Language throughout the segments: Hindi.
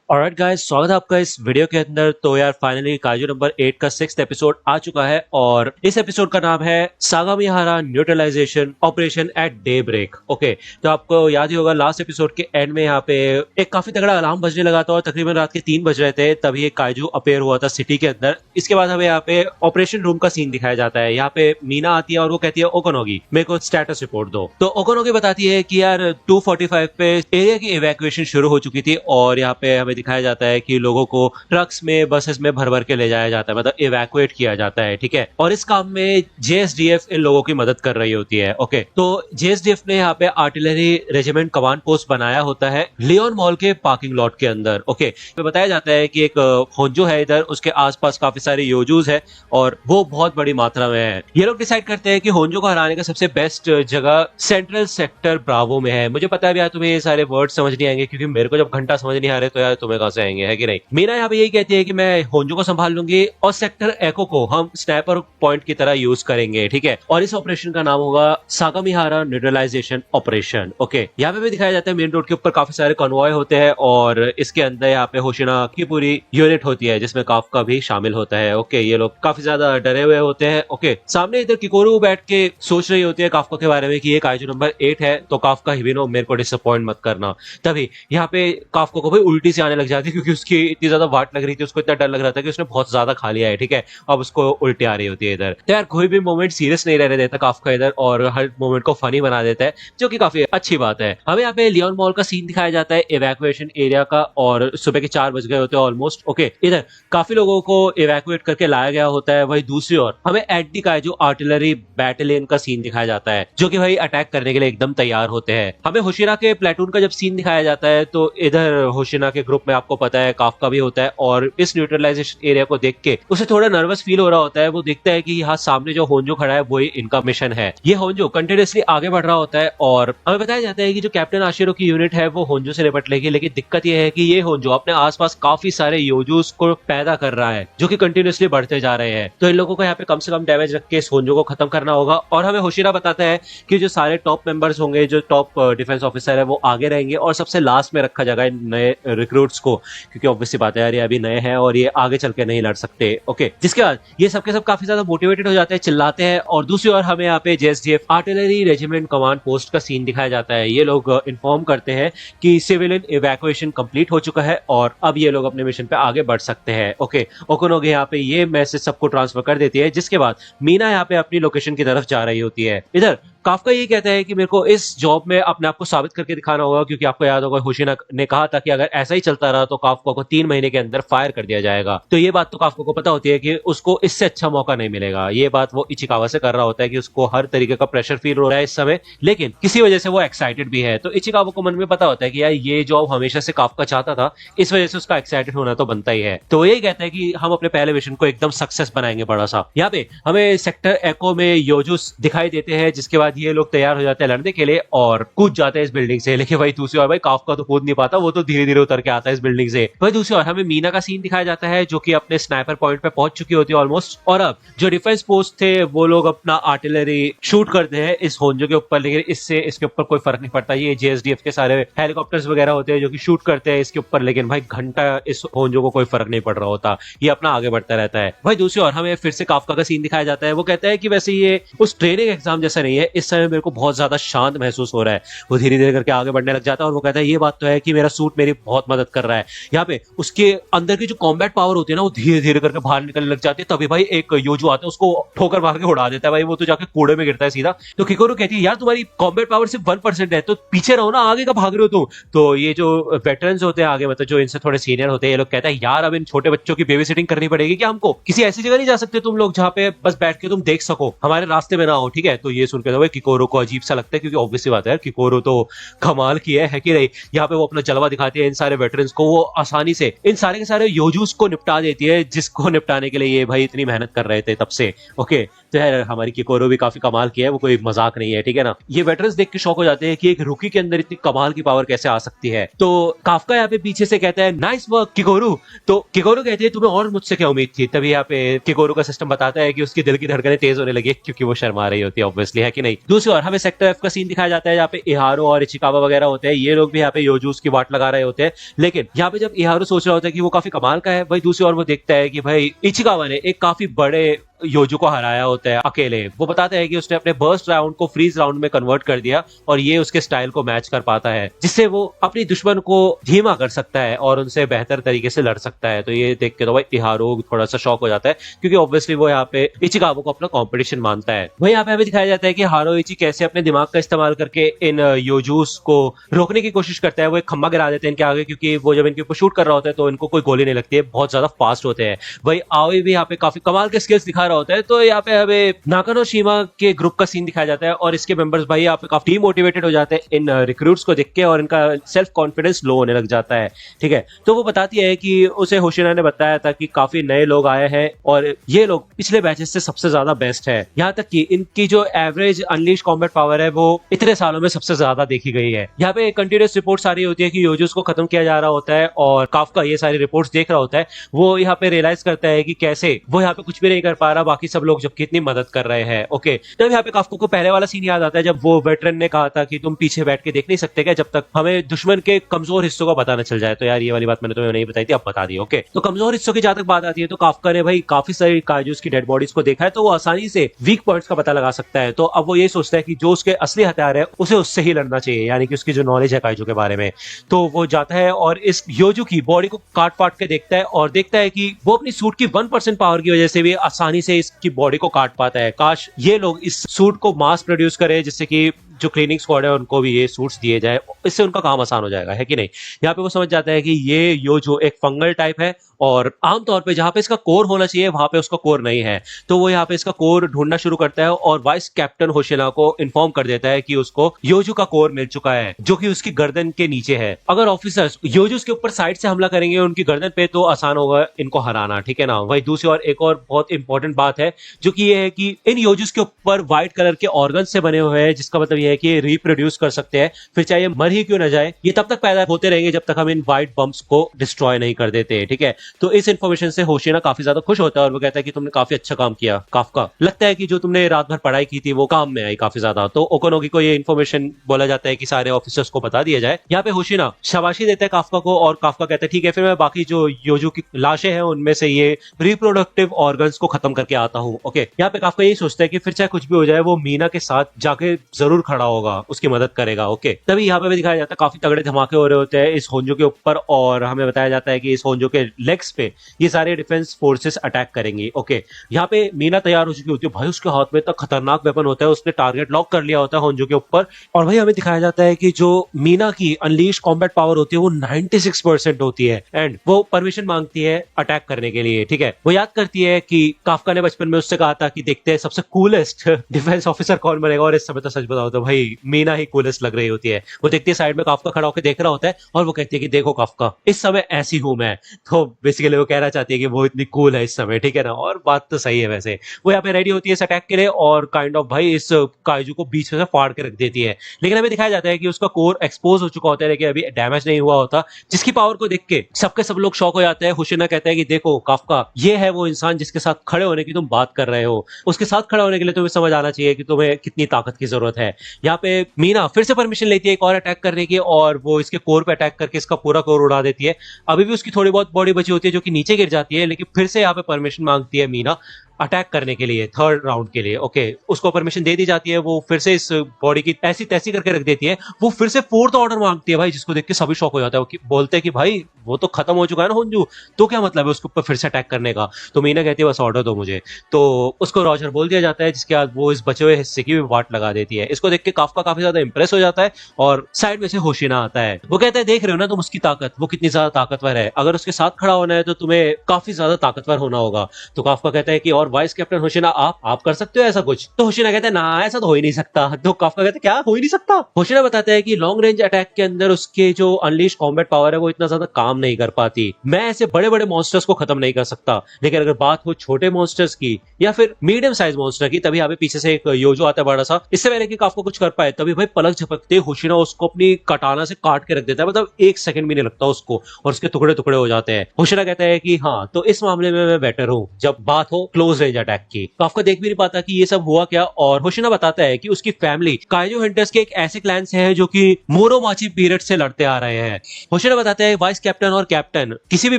ऑलराइट गाइस, स्वागत है आपका इस वीडियो के अंदर। तो यार फाइनली काजू नंबर 8 का 6th एपिसोड आ चुका है और इस एपिसोड का नाम है Sagamihara neutralization operation at daybreak. Okay, तो आपको याद ही होगा लास्ट एपिसोड के एंड में यहाँ पे एक काफी तगड़ा अलार्म बजने लगा था और तकरीबन रात के 3 बज रहे थे तभी एक काजू अपेयर हुआ था सिटी के अंदर। इसके बाद हमें यहाँ पे ऑपरेशन रूम का सीन दिखाया जाता है। यहाँ पे मीना आती है और वो कहती है ओकोनोगी मेरे को स्टेटस रिपोर्ट दो। तो ओकोनोगी बताती है कि यार 2:45 पे एरिया की इवैक्यूएशन शुरू हो चुकी थी और यहाँ पे हमें दिखाया जाता है कि लोगों को ट्रक्स में बसेस में भर भर के ले जाया जाता है, मतलब इवैक्यूएट किया जाता है। ठीक है, और इस काम में जेएसडीएफ इन लोगों की मदद कर रही होती है। ओके, तो जेएसडीएफ ने यहाँ पे आर्टिलरी रेजिमेंट कमांड पोस्ट बनाया होता है लियोन मॉल के पार्किंग लॉट के अंदर। ओके, तो बताया जाता है कि एक होंजो है इधर, उसके आसपास काफी सारे योजूज है और वो बहुत बड़ी मात्रा में है। ये लोग डिसाइड करते हैं कि होंजो को हराने का सबसे बेस्ट जगह सेंट्रल सेक्टर ब्रावो में है। मुझे पता है यार तुम्हें ये सारे वर्ड समझ नहीं आएंगे क्योंकि मेरे को जब घंटा समझ नहीं आ रहे तो यार तुम्हें कहां से आएंगे, है कि नहीं। मीना यहाँ पे यही कहती है कि मैं होंजो को संभाल लूंगी और सेक्टर एको को हम स्नाइपर पॉइंट की तरह यूज करेंगे। ठीक है, और इस ऑपरेशन का नाम होगा सागामिहारा न्यूट्रलाइजेशन ऑपरेशन। ओके, यहाँ पे भी दिखाया जाता है मेन रोड के ऊपर काफी सारे कॉन्वॉय होते हैं और इसके अंदर यहाँ पे होशिना की पूरी यूनिट होती है जिसमें काफका भी शामिल होता है। ओके, ये लोग काफी ज्यादा डरे हुए होते हैं। ओके, सामने इधर किकोरू बैठ के सोच रही होती है काफका के बारे में कि ये काइजू नंबर 8 है तो काफका हिबिनो मेरे को डिसअपॉइंट मत करना। तभी यहाँ पे काफका को भाई उल्टी से आने लग जाती है क्योंकि उसकी इतनी ज्यादा वाट लग रही थी, उसको इतना डर लग रहा था कि उसने बहुत ज्यादा खा लिया है। ठीक है, अब उसको उल्टी आ रही होती है इधर। तो यार कोई भी मोमेंट सीरियस नहीं रहने देता काफका इधर और हर मोमेंट को फनी बना देता है, जो कि काफी अच्छी बात है। हमें यहाँ पे लियोन मॉल का सीन दिखाया जाता है इवैक्यूएशन एरिया का और सुबह के 4 बज गए होते हैं ऑलमोस्ट। ओके, इधर काफी लोगों को इवैक्यूएट करके लाया गया होता है। वही दूसरी ओर हमें at the kaiju artillery battalion का सीन दिखाया जाता है जो कि भाई अटैक करने के लिए एकदम तैयार होते हैं। हमें होशिना के प्लेटून का जब सीन दिखाया जाता है तो इधर होशिना के ग्रुप में आपको पता है काफका भी होता है और इस न्यूट्रलाइजेशन एरिया को देख के उसे थोड़ा नर्वस फील हो रहा होता है। वो देखता है कि यहाँ सामने जो होंजो खड़ा है वही इनका मिशन है। ये होंजो कंटिन्यूअसली आगे बढ़ रहा होता है और हमें बताया जाता है कि जो कैप्टन आशिरो की यूनिट है वो होंजो से निपट लेगी, लेकिन दिक्कत ये है कि ये होंजो अपने आसपास काफी सारे योजूस को पैदा कर रहा है जो कि कंटिन्यूअसली बढ़ते जा रहे हैं। तो इन लोगों को यहाँ पे कम से कम डैमेज रख के इस होंजो को खत्म करना होगा। और हमें होशिरा बताता है कि जो सारे टॉप मेंबर्स होंगे, जो टॉप डिफेंस ऑफिसर है वो आगे रहेंगे और सबसे लास्ट में रखा जाएगा नए रिक्रूट्स को, क्योंकि ऑब्वियसली बात है यार ये अभी नए हैं और ये आगे चल के नहीं लड़ सकते। ओके, जिसके बाद ये सबके सब काफी ज्यादा मोटिवेटेड हो जाते हैं, चिल्लाते हैं। और दूसरी ओर हमें यहाँ पे जेएसडीएफ आर्टिलरी रेजिमेंट कमांड पोस्ट का सीन दिखाया जाता है। ये लोग इन्फॉर्म करते हैं कि सिविलियन इवैक्यूएशन कंप्लीट हो चुका है और अब ये लोग अपने मिशन पे आगे बढ़ सकते हैं। ओके, ओकोनोगी यहाँ पे ये मैसेज सबको ट्रांसफर कर देती है, जिसके बाद मीना यहाँ पे अपनी लोकेशन की तरफ जा रही होती है। इधर काफका ये कहता है कि मेरे को इस जॉब में अपने आप को साबित करके दिखाना होगा, क्योंकि आपको याद होगा होशिना ने कहा था कि अगर ऐसा ही चलता रहा तो काफका को 3 महीने के अंदर फायर कर दिया जाएगा। तो ये बात तो काफका को पता होती है कि उसको इससे अच्छा मौका नहीं मिलेगा। ये बात वो इचिकावा से कर रहा होता है कि उसको हर तरीके का प्रेशर फील हो रहा है इस समय, लेकिन किसी वजह से वो एक्साइटेड भी है। तो इचिकावा को मन में पता होता है कि यार ये जॉब हमेशा से काफका चाहता था, इस वजह से उसका एक्साइटेड होना तो बनता ही है। तो यही कहता है कि हम अपने पहले मिशन को एकदम सक्सेस बनाएंगे बड़ा सा। यहाँ पे हमें सेक्टर एको में योजूस दिखाई देते हैं, जिसके बाद ये लोग तैयार हो जाते हैं लड़ने के लिए और कूद जाते हैं इस बिल्डिंग से। लेकिन भाई दूसरी ओर भाई काफका तो कूद नहीं पाता, वो तो धीरे धीरे उतर के आता है इस बिल्डिंग से। भाई दूसरी ओर हमें मीना का सीन दिखाया जाता है जो कि अपने स्नाइपर पॉइंट पे पहुंच चुकी होती है ऑलमोस्ट। और अब जो डिफेंस पोस्ट थे वो लोग अपना आर्टिलरी शूट करते हैं इस होंजो के ऊपर, लेकिन इससे इसके ऊपर कोई फर्क नहीं पड़ता। ये जेएसडीएफ के सारे हेलीकॉप्टर्स वगैरह होते हैं जो कि शूट करते हैं इसके ऊपर, लेकिन भाई घंटा इस होंजो को कोई फर्क नहीं पड़ रहा होता, ये अपना आगे बढ़ता रहता है। भाई दूसरी ओर हमें फिर से काफका का सीन दिखाया जाता है। वो कहता है कि वैसे ये उस ट्रेनिंग एग्जाम जैसा नहीं है, इस समय मेरे को बहुत ज्यादा शांत महसूस हो रहा है। वो धीरे धीरे करके आगे बढ़ने लग जाता है और वो कहता है ये बात तो है कि मेरा सूट मेरी बहुत मदद कर रहा है। यहाँ पे उसके अंदर की जो कॉम्बैट पावर होती है ना वो धीरे धीरे करके बाहर निकलने लग जाती है। तभी भाई एक योजू आता है, उसको ठोकर मार के उड़ा देता है। भाई वो तो जाके कूड़े में गिरता है सीधा। तो किकोरू कहती है यार तुम्हारी कॉम्बैट पावर सिर्फ 1% है तो पीछे रहो ना, आगे का भाग रहे हो तुम। तो ये जो वेटरन्स होते हैं आगे, मतलब जो इनसे थोड़े सीनियर होते हैं, ये लोग कहते हैं यार अब इन छोटे बच्चों की बेबी सिटिंग करनी पड़ेगी क्या हमको? किसी ऐसी जगह नहीं जा सकते तुम लोग जहाँ पे बस बैठ के तुम देख सको, हमारे रास्ते में ना हो। ठीक है, तो ये सुनकर तो किकोरू को अजीब सा लगता है क्योंकि ऑब्वियसली बात है किकोरू तो कमाल की है कि नहीं। यहाँ पे वो अपना जलवा दिखाती है इन सारे वेटरन्स को, वो आसानी से इन सारे के सारे योजूस को निपटा देती है जिसको निपटाने के लिए ये भाई इतनी मेहनत कर रहे थे तब से। ओके, तो यार हमारी किकोरो भी काफी कमाल की है, वो कोई मजाक नहीं है, ठीक है ना। ये वेटरन्स देख के शौक हो जाते हैं कि एक रुकी के अंदर इतनी कमाल की पावर कैसे आ सकती है। तो काफका यहाँ पे पीछे से कहता है नाइस वर्क किकोरू। तो किकोरू कहती है तुम्हें और मुझसे क्या उम्मीद थी। तभी यहाँ पे किकोरू का सिस्टम बताता है कि उसकी दिल की धड़कनें तेज होने लगी क्योंकि वो शर्मा रही होती है ऑब्वियसली, है कि नहीं। दूसरी ओर हमें सेक्टर एफ का सीन दिखाया जाता है जहाँ पे इहारो और इचिकावा वगैरह होते हैं, ये लोग भी यहाँ पे योजूस की वाट लगा रहे होते हैं। लेकिन यहाँ पे जब इहारो सोच रहा होता है कि वो काफी कमाल का है, भाई दूसरी ओर वो देखता है कि भाई इचिकावा ने एक काफी बड़े योजू को हराया होता है अकेले। वो बताते हैं कि उसने अपने बर्स्ट राउंड को फ्रीज राउंड में कन्वर्ट कर दिया और ये उसके स्टाइल को मैच कर पाता है, जिससे वो अपनी दुश्मन को धीमा कर सकता है और उनसे बेहतर तरीके से लड़ सकता है। तो ये देख के तो भाई इहारो थोड़ा सा शॉक हो जाता है क्योंकि ऑब्वियसली वो यहाँ पे इचिकावा को अपना कॉम्पिटिशन मानता है। वही यहाँ पे हमें दिखाया जाता है कि हारोइची कैसे अपने दिमाग का इस्तेमाल करके इन योजूस को रोकने की कोशिश करता है। वो एक खम्बा गिरा देते हैं इनके आगे क्योंकि वो जब इनके ऊपर शूट कर रहा होता है तो इनको कोई गोली नहीं लगती है, बहुत ज्यादा फास्ट होते हैं। वही आओई भी यहाँ पे काफी कमाल के स्किल्स दिखा रहा होता है। तो यहाँ पे हमें नाकानोशिमा के ग्रुप का सीन दिखाया जाता है और इसके मेंबर्स भाई यहाँ पे काफी मोटिवेटेड हो जाते हैं इन रिक्रूट्स को देख के और इनका सेल्फ कॉन्फिडेंस लो होने लग जाता है, ठीक है। तो वो बताती है कि उसे होशिना ने बताया था कि काफी नए लोग आए हैं और ये लोग पिछले बैचेस से सबसे ज्यादा बेस्ट है, यहाँ तक कि इनकी जो एवरेज अनलीश कॉम्बैट पावर है वो इतने सालों में सबसे ज्यादा देखी गई है। यहाँ पे कंटिन्यूस रिपोर्ट्स आ रही होती है कि योजूस को खत्म किया जा रहा होता है और काफका ये सारी रिपोर्ट्स देख रहा होता है। वो यहाँ पे रियलाइज करता है कि कैसे वो यहाँ पे कुछ भी नहीं कर पा रहा, बाकी सब लोग जबकि इतनी मदद कर रहे हैं। ओके, तब यहाँ पे काफका को पहले वाला सीन याद आता है जब वो वेटरन ने कहा था कि तुम पीछे बैठ के देख नहीं सकते क्या जब तक हमें दुश्मन के कमजोर हिस्सों का पता न चल जाए। तो यार ये वाली बात मैंने तुम्हें नहीं बताई थी, अब बता दी। ओके, तो कमजोर हिस्सों की जहां तक बात आती है तो काफका ने भाई काफी सारी काजूस की डेड बॉडीज को देखा है तो वो आसानी से वीक पॉइंट्स का पता लगा सकता है। तो अब वो ये सोचता है कि जो उसके असली हथियार है उसे उससे ही लड़ना चाहिए, यानी कि उसकी जो नॉलेज है काजू के बारे में। तो वो जाता है और इस योजू की बॉडी को काट पाट के देखता है और देखता है कि वो अपनी सूट की 1% पावर की वजह से भी आसानी से इसकी बॉडी को काट पाता है। काश ये लोग इस सूट को मास प्रोड्यूस करे जिससे कि जो क्लीनिंग स्क्वाड है उनको भी ये सूट्स दिए जाए, इससे उनका काम आसान हो जाएगा, है कि नहीं। यहाँ पे वो समझ जाता है कि ये योजो एक फंगल टाइप है और आमतौर पे जहां पे इसका कोर होना चाहिए वहां पे उसका कोर नहीं है। तो वो यहाँ पे इसका कोर ढूंढना शुरू करता है और वाइस कैप्टन होशिना को इन्फॉर्म कर देता है कि उसको योजू का कोर मिल चुका है जो कि उसकी गर्दन के नीचे है। अगर ऑफिसर्स योजूस के ऊपर साइड से हमला करेंगे उनकी गर्दन पे तो आसान होगा इनको हराना, ठीक है ना। वही दूसरी ओर एक और बहुत इंपॉर्टेंट बात है जो कि ये है कि इन योजूस के ऊपर व्हाइट कलर के ऑर्गन से बने हुए हैं, जिसका मतलब ये है कि रिप्रोड्यूस कर सकते हैं, फिर चाहे ये मर ही क्यों ना जाए ये तब तक पैदा होते रहेंगे जब तक हम इन व्हाइट बम्प्स को डिस्ट्रॉय नहीं कर देते, ठीक है। तो इस इन्फॉर्मेशन से होशिना काफी ज्यादा खुश होता है और वो कहता है कि तुमने काफी अच्छा काम किया काफका, लगता है कि जो तुमने रात भर पढ़ाई की थी वो काम में आई काफी ज्यादा। तो ओकोनोगी को ये इन्फॉर्मेशन बोला जाता है कि सारे ऑफिसर्स को बता दिया जाए। यहाँ पे होशिना शाबाशी देता है काफका को और काफका कहता है ठीक है फिर मैं बाकी जो योजू की लाशें हैं उनमें से ये रिप्रोडक्टिव ऑर्गन्स को खत्म करके आता हूँ। ओके, यहाँ पे काफका यही सोचता है कि फिर चाहे कुछ भी हो जाए वो मीना के साथ जाके जरूर खड़ा होगा, उसकी मदद करेगा। ओके, तभी यहाँ पे भी दिखाया जाता है काफी तगड़े धमाके हो रहे होते हैं इस होंजो के ऊपर और हमें बताया जाता है कि इस होंजो के लेग्स पे ये सारे डिफेंस फोर्सेस अटैक करेंगी। ओके, यहाँ पे मीना तैयार हो चुकी होती है, भाई उसके हाथ में इतना खतरनाक वेपन होता है, उसने टारगेट लॉक कर लिया होता है होंजो के ऊपर। और भाई हमें दिखाया जाता है कि जो मीना की अनलीश कॉम्बैट पावर होती है वो 96% होती है एंड वो परमिशन मांगती है अटैक करने के लिए, ठीक है। वो याद करती है कि काफका ने बचपन में उससे कहा था कि देखते हैं सबसे कूलेस्ट डिफेंस ऑफिसर कौन बनेगा और इस समय तो सच बताओ तो भाई मीना ही कूलेस्ट लग रही होती है। वो देखती है साइड में काफका खड़ा होकर देख रहा होता है और वो कहती है कि देखो काफका इस समय ऐसी हूं मैं। तो बेसिकली वो कहना चाहती है कि वो इतनी कूल है इस समय, ठीक है ना। और बात तो सही है वैसे। वो यहाँ पे रेडी होती है इस अटैक के लिए और काइंड ऑफ भाई इस काइजू को बीच में से फाड़ के रख देती है, लेकिन हमें दिखाया जाता है कि उसका कोर एक्सपोज हो चुका होता है लेकिन अभी डैमेज नहीं हुआ होता, जिसकी पावर को देख के सबके सब लोग शॉक हो जाते हैं। होशिना कहता है कि देखो काफका ये है वो इंसान जिसके साथ खड़े होने की तुम बात कर रहे हो, उसके साथ खड़े होने के लिए तुम्हें समझ आना चाहिए कि तुम्हें कितनी ताकत की जरूरत है। यहाँ पे मीना फिर से परमिशन लेती है एक और अटैक करने की और वो इसके कोर पे अटैक करके इसका पूरा कोर उड़ा देती है। अभी भी उसकी थोड़ी बहुत बॉडी बची होती है जो कि नीचे गिर जाती है, लेकिन फिर से यहाँ पे परमिशन मांगती है मीना अटैक करने के लिए थर्ड राउंड के लिए। ओके, उसको परमिशन दे दी जाती है, वो फिर से इस बॉडी की ऐसी तैसी करके रख देती है। वो फिर से फोर्थ ऑर्डर मांगती है भाई, जिसको देख के सभी शॉक हो जाता है। वो बोलते हैं कि भाई वो तो खत्म हो चुका है ना होंजू, तो क्या मतलब है उसके ऊपर फिर से अटैक करने का। तो मीना कहती है बस ऑर्डर दो मुझे। तो उसको रॉजर बोल दिया जाता है, जिसके बाद वो इस बचे हुए हिस्से की भी वाट लगा देती है। इसको देख के काफका काफी ज्यादा इंप्रेस हो जाता है और साइड में से होशिना आता है। वो कहता है देख रहे हो ना तुम उसकी ताकत, वो कितनी ज्यादा ताकतवर है, अगर उसके साथ खड़ा होना है तो तुम्हें काफी ज्यादा ताकतवर होना होगा। तो काफका कहता है कि और और वाइस कैप्टन होशिना आप कर सकते हो ऐसा कुछ? तो होशिना कहते हैं ना ऐसा तो हो ही नहीं सकता। तो काफका कहते हैं क्या हो ही नहीं सकता? होशिना बताता है कि लॉन्ग रेंज अटैक के अंदर उसके जो अनलीश कॉम्बैट पावर है वो इतना ज्यादा काम नहीं कर पाती। मैं ऐसे बड़े बड़े मॉन्स्टर्स को खत्म नहीं कर सकता, लेकिन अगर बात हो छोटे मॉन्स्टर्स की या फिर मीडियम साइज मॉन्स्टर की, तभी यहाँ पे पीछे से एक योजो आता है बड़ा सा। इससे पहले कि काफका कुछ कर पाए तभी भाई पलक झपकते होशिना उसको अपनी कटाना से काट के रख देता है। मतलब एक सेकंड भी नहीं लगता उसको और उसके टुकड़े टुकड़े हो जाते हैं। होशिना कहता है कि हाँ तो इस मामले में मैं बेटर हूँ जब बात हो क्लोज रेंज अटैक की। काफका देख भी नहीं पाता कि ये सब हुआ क्या, और होशिना बताता है कि उसकी फैमिली काइजो हंटर्स के एक ऐसे क्लैन से है जो कि मोरोमाची पीरियड से लड़ते आ रहे हैं। होशिना बताता है वाइस कैप्टन और कैप्टन किसी भी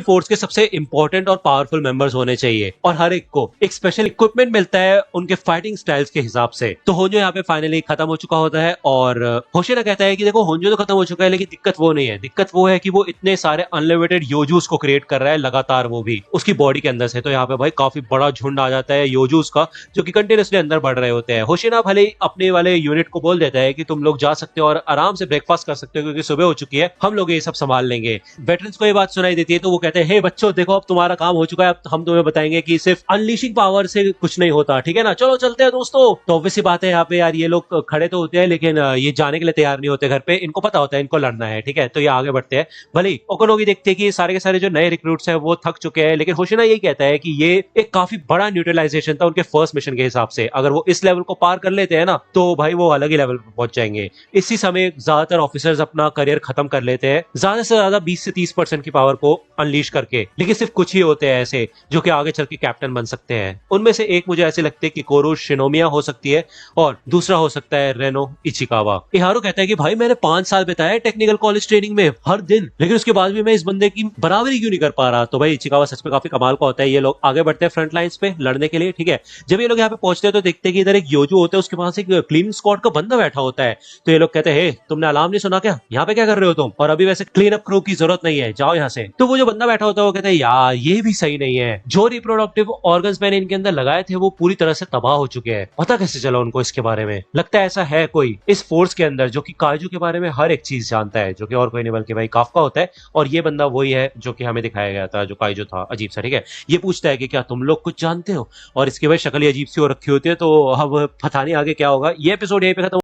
फोर्स के सबसे इंपॉर्टेंट और पावरफुल मेंबर्स होने चाहिए और हर एक को एक स्पेशल इक्विपमेंट मिलता है उनके फाइटिंग स्टाइल्स के हिसाब से। तो होंजो यहाँ पे फाइनली खत्म हो चुका होता है और होशिना कहता है कि देखो होंजो तो खत्म हो चुका है, लेकिन दिक्कत वो नहीं है, दिक्कत वो है कि वो इतने सारे अनलिमिटेड योजूस को क्रिएट कर रहा है लगातार, वो भी उसकी बॉडी के अंदर से। तो यहाँ पे भाई काफी बड़ा झुंड आ जाता है योजूस का जो कि कंटिन्यूसली अंदर बढ़ रहे होते हैं। होशिना भले ही अपने वाले यूनिट को बोल देता है कि तुम लोग जा सकते हो और आराम से ब्रेकफास्ट कर सकते हो क्योंकि सुबह हो चुकी है, हम लोग ये सब संभाल लेंगे। वेटरन्स को ये बात सुनाई देती है तो वो कहते हैं हे बच्चों देखो अब तुम्हारा काम हो चुका है, अब हम तुम्हें बताएंगे कि सिर्फ अनलीशिंग पावर से कुछ नहीं होता, ठीक है ना, चलो चलते हैं दोस्तों। तो ऑब्वियसली बात है यहाँ पे यार ये लोग खड़े तो होते हैं लेकिन ये जाने के लिए तैयार नहीं होते घर पे, इनको पता होता है इनको लड़ना है, ठीक है, तो ये आगे बढ़ते हैं। भले ही ओकोनोगी देखते हैं कि सारे के सारे जो नए रिक्रूट्स हैं वो थक चुके हैं, लेकिन होशिना यही कहता है कि ये एक काफी बड़ा न्यूट्रलाइजेशन था उनके फर्स्ट मिशन के हिसाब से। अगर वो इस लेवल को पार कर लेते हैं ना तो भाई वो अलग ही लेवल पर पहुंच जाएंगे। इसी समय ज्यादातर ऑफिसर्स अपना करियर खत्म कर लेते हैं ज्यादा से ज्यादा 20 से 30% की पावर को अनलीश करके, लेकिन सिर्फ कुछ ही होते हैं ऐसे जो कि आगे चल के कैप्टन बन सकते हैं। उनमें से एक मुझे ऐसे लगते हैं कि कोरो शिनोमिया हो सकती है और दूसरा हो सकता है रेनो इचिकावा। इहारो कहता है कि भाई मैंने 5 साल बिताए टेक्निकल कॉलेज ट्रेनिंग में हर दिन, लेकिन उसके बाद भी मैं इस बंदे की बराबरी क्यों नहीं कर पा रहा। तो भाई इचिकावा सच में काफी कमाल का होता है। ये लोग आगे बढ़ते हैं फ्रंट लाइंस पे लड़ने के लिए, ठीक है। जब ये लोग यहाँ पे पहुंचते हैं तो देखते हैं कि इधर एक योजो होता है, उसके पास एक क्लीनिंग स्क्वाड का बंदा बैठा होता है। तो ये लोग कहते हैं तुमने अलार्म नहीं सुना क्या, यहाँ पे क्या कर रहे हो तुम, और अभी वैसे क्लीन अप क्रू की जरूरत नहीं है, जाओ यहाँ से। तो वो जो बंदा बैठा होता है वो कहता है यार ये भी सही नहीं है, जो रिप्रोडक्टिव ऑर्गन्स मैंने इनके अंदर लगाए थे वो पूरी तरह से तबाह हो चुके हैं। पता कैसे चला उनको इसके बारे में? लगता है ऐसा है कोई इस फोर्स के अंदर जो कि काइजू के बारे में हर एक चीज जानता है, जो कि और कोई नहीं बल्कि भाई काफका होता है। और ये बंदा वही है जो कि हमें दिखाया गया था जो काइजू था अजीब सा, ठीक है। ये पूछता है कि क्या तुम लोग कुछ जानते हो, और इसकी भाई शक्ल ही अजीब सी हो रखी होती है। तो अब पता नहीं आगे क्या होगा। ये एपिसोड यहीं पे खत्म